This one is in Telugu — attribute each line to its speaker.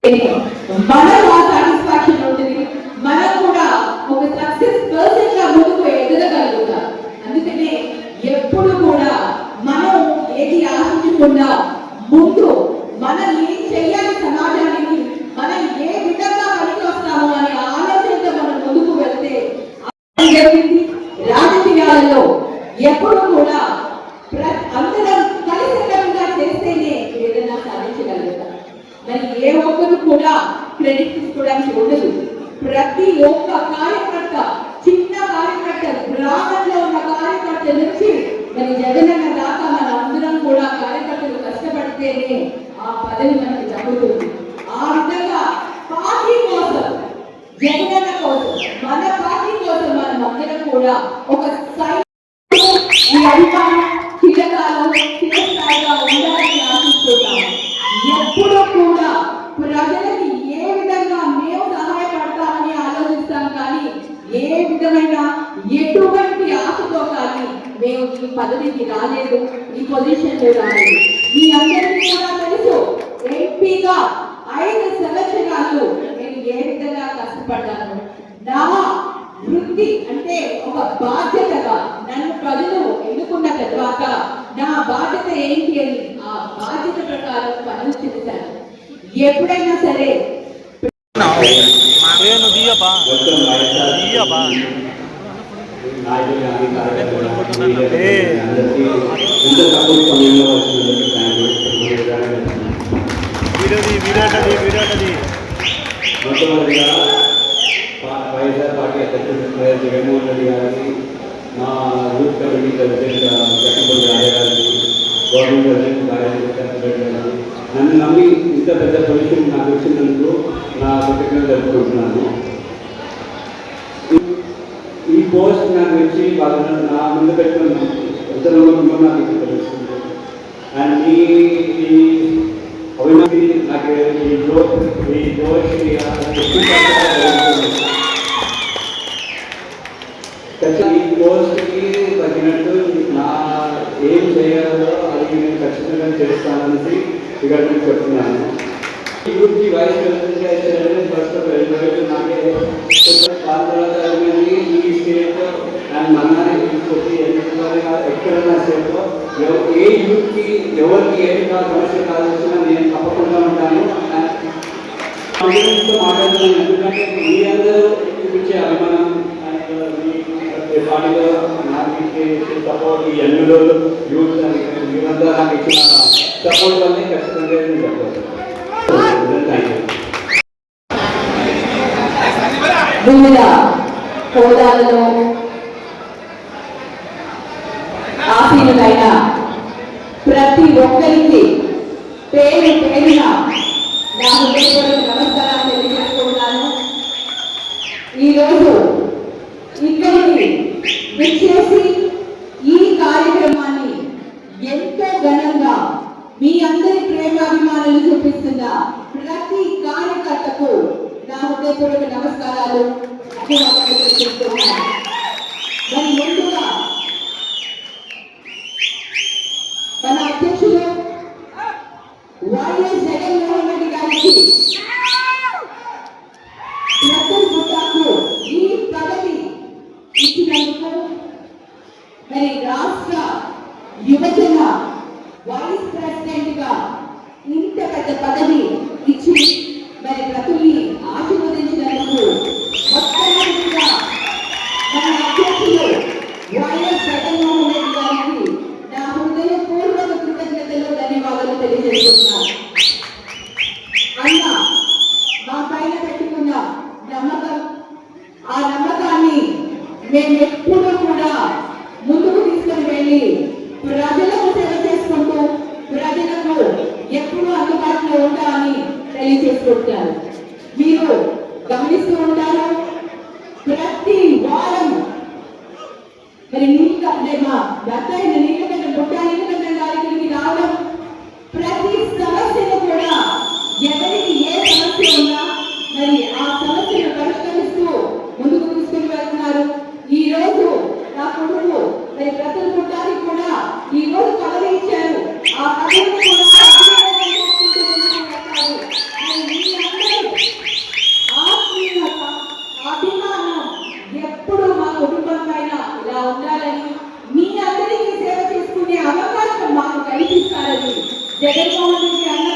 Speaker 1: మనకు ఆ సాటిస్ఫాక్షన్ ఉంటుంది. మనం కూడా ఒక సక్సెస్ పర్సన్ గా ముందుకు ఎదగలుగుతాం. అందుకనే ఎప్పుడు కూడా మనం ఏది ఆశించకుండా ముందు మనం ఏం చేయాలి, సమాజానికి మనం ఏ విధంగా పనికి వస్తామో అనే ఆలోచనతో మనం ముందుకు వెళ్తే రాజకీయాలలో ఎప్పుడు కూడా అందరం కలిసికట్టుగా చేస్తేనే ఏదైనా సాధించగలుగుతాం. మరి ఏ ఒక్కరు కూడా క్రెడిట్ తీసుకోవడానికి ఉండదు. ప్రతి ఒక్క కార్యకర్త, చిన్న కార్యకర్త, గ్రామంలో ఉన్న కార్యకర్త నుంచి మరి జగనన్న దాకా మన అందరం కూడా కార్యకర్తలు కష్టపడితేనే ఆ పదవి మనకి దక్కుతుంది. ఆ విధంగా పార్టీ కోసం, జగనన్న కోసం, మన పార్టీ కోసం మనం అందరం కూడా ఒక ఈ అధికారం చిరకాలం చిరస్థాయిగా ఉండాలని ఆశిస్తున్నాము. ఎప్పుడూ కూడా ప్రజలకి ఏ విధంగా మేము సహాయపడతామని ఆలోచిస్తాం, కానీ ఏ విధమైన ఎటువంటి ఆశతో కానీ మేము ఈ పదవికి రాలేదు, ఈ పొజిషన్ లో రాలేదు. మీ అందరికీ కూడా తెలుసు, ఎంపీగా 5 సంవత్సరాలు నేను ఏ విధంగా కష్టపడ్డాను. నా వృత్తి అంటే ఒక బాధ్యతగా నన్ను ప్రజలు ఎన్నుకున్న తర్వాత నా బాధ్యత ఏంటి అని ఆ బాధ్యత ప్రకారం పనులు చేశాను. ఎప్పుడైనా సరే
Speaker 2: వైఎస్ఆర్ పార్టీ అధ్యక్షుడు జగన్మోహన్ రెడ్డి గారికి, మా యూత్ కమిటీ ప్రెసిడెంట్ జగన్మోహన్ రాజా గారికి, గవర్నమెంట్ ప్రెసిడెంట్ గారికి నన్ను నమ్మి ఇంత పెద్ద పొజిషన్ నాకు వచ్చినందుకు నా కృతజ్ఞతలు జరుపుకుంటున్నాను. ఈ పోస్ట్ నాకు వచ్చి వాళ్ళు నా ముందు పెట్టుకున్న ఉత్తరంలో నాకు తెలుస్తుంది. అండ్ ఈ అవినీతి నాకు ఈ పోస్ట్కి తగ్గినట్టు నా ఏం చేయాలో అది నేను ఖచ్చితంగా చేస్తానని ఇక్కడ నేను చెప్తున్నాను. ఈ గురించి వైస్ ప్రెసిడెంట్ ఫస్ట్ నాకే ఈ స్టేట్ అండ్ మన్నారి తీసుకొచ్చి ఎక్కడన్నా స్టేట్లో ఏ యూత్కి ఎవరికి ఏమి సమస్య కావాల్సిన నేను తప్పకుండా ఉంటాను. మాట్లాడుతున్నాను ఎందుకంటే మీ అందరూ చూపించే అభిమానం పార్టీలో నాకు ఇచ్చే సపోర్ట్, ఈ ఎన్నిలో యూత్ మీరంతా నాకు ఇచ్చిన సపోర్ట్ వల్లే ఖచ్చితంగా చెప్పాలి.
Speaker 1: వివిధ హోదాలలో ఆసీనులైన ప్రతి ఒక్కరికి పేరు పేరున నా హృదయపూర్వక నమస్కారాలు తెలియజేసుకుంటున్నాను. ఈరోజు ఇక్కడికి విచ్చేసి ఈ కార్యక్రమాన్ని ఎంతో ఘనంగా మీ అందరి ప్రేమాభిమానులు చూపిస్తున్న ప్రతి కార్యకర్తకు నా హృదయపూర్వక నమస్కారాలు తెలియజేస్తున్నాను. మరి ముందుగా మన అధ్యక్షులు వైఎస్ జగన్మోహన్ రెడ్డి గారికి ఈ పదవి ఇచ్చినందుకు, మరి రాష్ట్ర యువజన వైస్ ప్రెసిడెంట్ గా ఇంత పెద్ద పదవి ఇచ్చి మరి ప్రతుల్ని ఆశీర్వదించినందుకు మొట్టమొదటిగా మన అధ్యక్షులు వైఎస్ జగన్మోహన్ రెడ్డి గారికి నా హృదయపూర్వక కృతజ్ఞతలు, ధన్యవాదాలు తెలియజేస్తున్నాను. అన్న మా పైన పెట్టుకున్న నమ్మకం, ఆ నమ్మకాన్ని మేము ఎప్పుడూ కూడా ముందుకు తీసుకుని వెళ్ళి ప్రజలకు సేవ చేసుకుంటూ ప్రజలకు ఎప్పుడూ అందుబాటులో ఉంటామని తెలియజేసుకుంటారు. మీరు గమనిస్తూ ఉంటారు, ప్రతి వారం మరి మా దత్తైన నీలకంఠ బుట్ట నీలకంఠ గారికి రావడం, ప్రతి సమస్యను కూడా ఎవరికి ఏ సమస్య ఉన్నా మరి ఆ సమస్యను పరిష్కరిస్తూ ముందుకు తీసుకుని వెళ్తున్నారు. ఈ రోజు నా కొడుకు మరి ప్రతుల బుట్టానికి కూడా ఈ రోజు పదవి ఇచ్చారు. ఆ పదవిని కూడా జగన్మోహన్ రెడ్డి అన్న